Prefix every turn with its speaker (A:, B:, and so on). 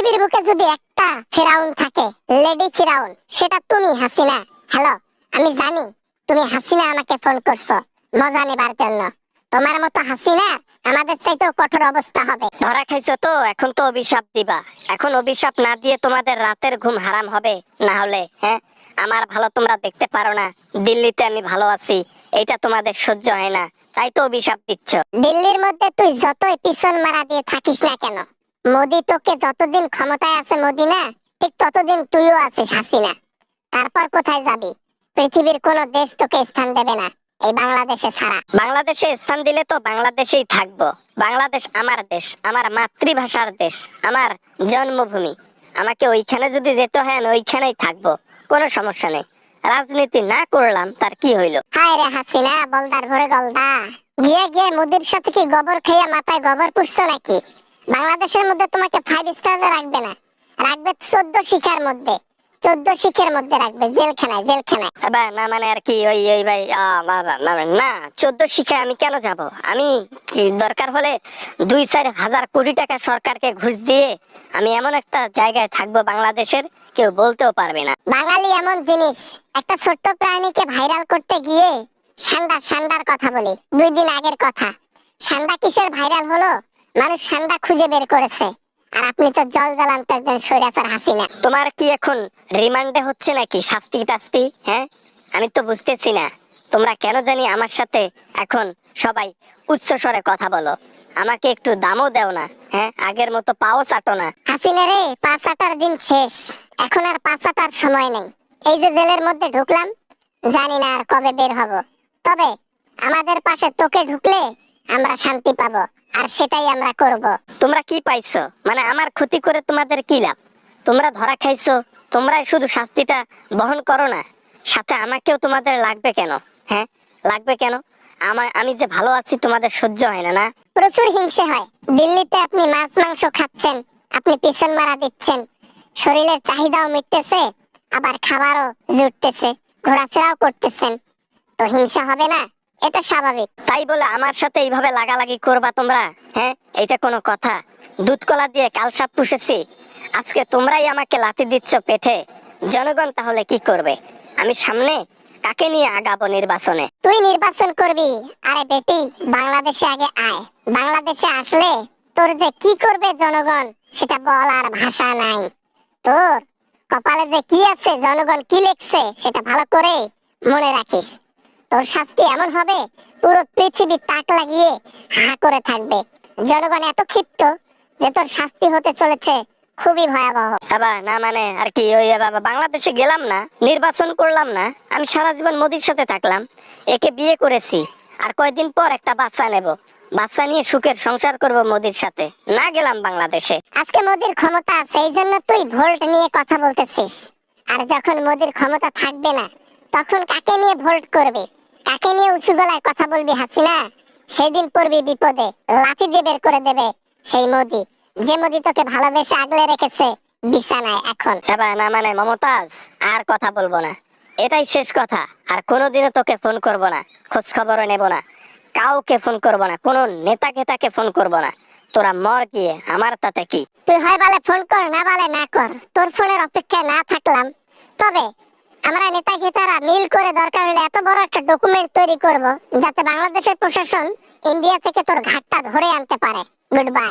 A: পৃথিবীর বুকে যদি একটা ফেরাউন থাকে, লেডি ফেরাউন, সেটা তুমি হাসিনা। হ্যালো, আমি জানি তুমি হাসিনা আমাকে ফোন করছো মজা নেবার জন্য। তোমার মতো হাসিনা আমাদের চাইতেও কঠোর অবস্থা হবে।
B: ধরা খাইছো তো, এখন তো অভিশাপ দিবা। এখন অভিশাপ না দিয়ে তোমাদের রাতের ঘুম হারাম হবে না হলে। হ্যাঁ, আমার ভালো তোমরা দেখতে পারো না, দিল্লিতে আমি ভালো আছি, এটা তোমাদের সহ্য হয় না, তাই তো অভিশাপ দিচ্ছ।
A: দিল্লির মধ্যে তুই যতই পিছন মারা দিয়ে থাকিস না কেন, মোদি তোকে যতদিন ক্ষমতায় আছে মোদি না, ঠিক ততদিন তুইও আছিস হাসিনা। তারপর কোথায় যাবি? পৃথিবীর কোন দেশ তোকে স্থান দেবে না এই বাংলাদেশে ছাড়া।
B: বাংলাদেশে স্থান দিলে তো বাংলাদেশেই থাকবো। বাংলাদেশ আমার দেশ, আমার মাতৃভাষার দেশ, আমার জন্মভূমি। আমাকে ওইখানে যদি যেতে হয় আমি ওইখানেই থাকবো, কোনো সমস্যা নেই। রাজনীতি না করলাম তার কি হইলো?
A: হায় রে হাসিনা, বলদার ঘরে গলদা। গিয়ে গিয়ে মোদির সাথে কি গোবর খেয়ে মাথায় গোবর পুষছো নাকি? বাংলাদেশের মধ্যে তোমাকে 5 স্টারে রাখবে না, রাখবে 14 শিখার মধ্যে। 14 শিখের মধ্যে রাখবে, জেলখানায় জেলখানায়।
B: এবার না মানে আর কি, ওই ওই ভাই না 14 শিখায় আমি কেন যাব? আমি দরকার হলে 2-4 হাজার কোটি টাকা সরকারকে ঘুষ দিয়ে আমি এমন একটা জায়গায় থাকবো বাংলাদেশের, কেউ বলতেও পারবে না।
A: বাঙালি এমন জিনিস, একটা ছোট্ট প্রাণীকে ভাইরাল করতে গিয়ে সান্ডা সান্ডার কথা বলি, 2 দিন আগের কথা। সান্ডা কিসের ভাইরাল হলো? মানুষ সান্ডা খুঁজে বের করেছে, আর আপনি তো জল জ্বালান্ত একজন স্বৈরাচার হাসিনা।
B: তোমার কি এখন রিমান্ডে হচ্ছে নাকি শাস্তি টাস্তি? হ্যাঁ, আমি তো বুঝতেছি না। তোমরা কেন জানি আমার সাথে এখন সবাই উচ্চ স্বরে কথা বলো, আমাকে একটু দামও দেও না। হ্যাঁ, আগের মতো পাও চাটো না।
A: হাসিনা রে, 5 আটার দিন শেষ, এখন আর 5 আটার সময় নেই। এই যে জেলের মধ্যে ঢুকলাম, জানি না আর কবে বের হব। তবে আমাদের পাশে তোকে ঢুকলে আমরা শান্তি পাবো, আর সেটাই আমরা করব।
B: তোমরা কি পাইছো? মানে আমার ক্ষতি করে তোমাদের কি লাভ? তোমরা ধরা খাইছো, তোমরাই শুধু শাস্তিটা বহন করো না, সাথে আমাকেও তোমাদের লাগবে কেন? হ্যাঁ, লাগবে কেন? আমি যে ভালো আছি তোমাদের সহ্য হয় না না?
A: প্রচুর হিংসে হয়। দিল্লিতে আপনি মাছ মাংস খাচ্ছেন, আপনি পিছন মারা দিচ্ছেন, শরীরের চাহিদাও মিটতেছে, আবার খাবারও জুটতেছে, ঘোরাফেরাও করতেছেন, তো হিংসা হবে না? এটা স্বাভাবিক।
B: তাই বলে আমার সাথে এইভাবে লাগালাগি করবা তোমরা? হ্যাঁ, এটা কোনো কথা? দুধ কলা দিয়ে কাল সাপ পুষেছি, আজকে তোমরাই আমাকে লাথি দিচ্ছ পেটে। জনগণ তাহলে কি করবে? আমি সামনে কাকে নিয়ে আগাবো নির্বাচনে?
A: তুই নির্বাচন করবি? আরে বেটি, বাংলাদেশে আগে আয়। বাংলাদেশে আসলে তোর যে কি করবে জনগণ, সেটা বলার ভাষা নাই। তোর কপালে যে কি আছে, জনগণ কি লিখছে, সেটা ভালো করে মনে রাখিস। তোর শাস্তি এমন হবে, পুরো পৃথিবী তাক লাগিয়ে হা করে থাকবে। জনগণ এত ক্ষিপ্ত যে তোর শাস্তি হতে চলেছে খুবই ভয়াবহ।
B: আবার না মানে আর কি, ওই বাবা বাংলাদেশে গেলাম না, নির্বাচন করলাম না, আমি সারা জীবন মোদির সাথে থাকলাম, একে বিয়ে করেছি, আর কয়দিন পর একটা বাচ্চা নেব, বাচ্চা নিয়ে সুখের সংসার করব মোদির সাথে। না গেলাম বাংলাদেশে।
A: আজকে মোদির ক্ষমতা আছে, এই জন্য তুই ভোল্ট নিয়ে কথা বলতেছিস। আর যখন মোদির ক্ষমতা থাকবে না, তখন কাকে নিয়ে ভোল্ট করবি, কাকে নিয়ে উঁচু গলায় কথা বলবি হাসিনা? সেদিন পড়বি বিপদে, লাঠি দিয়ে বের করে দেবে সেই মোদি, যে মোদি তোকে ভালোবেসে আগলে রেখেছে বিছানায় এখন।
B: এবার না মানে মমতাজ, আর কথা বলবো না, এটাই শেষ কথা। আর কোনোদিনও তোকে ফোন করব না, খোঁজ খবরও নেব না, কাউকে ফোন করব না, কোনো নেতা খেতাকে ফোন করব না। তোরা মর গিয়ে, আমার তাতে কি?
A: তুই হয় বলে ফোন কর, না বলে না কর, তোর ফোনের অপেক্ষায় না থাকলাম। তবে আমরা নেতা খেতারা মিল করে দরকার হলে এত বড় একটা ডকুমেন্ট তৈরি করব, যাতে বাংলাদেশের প্রশাসন ইন্ডিয়া থেকে তোর ঘাটটা ধরে আনতে পারে। Good bye.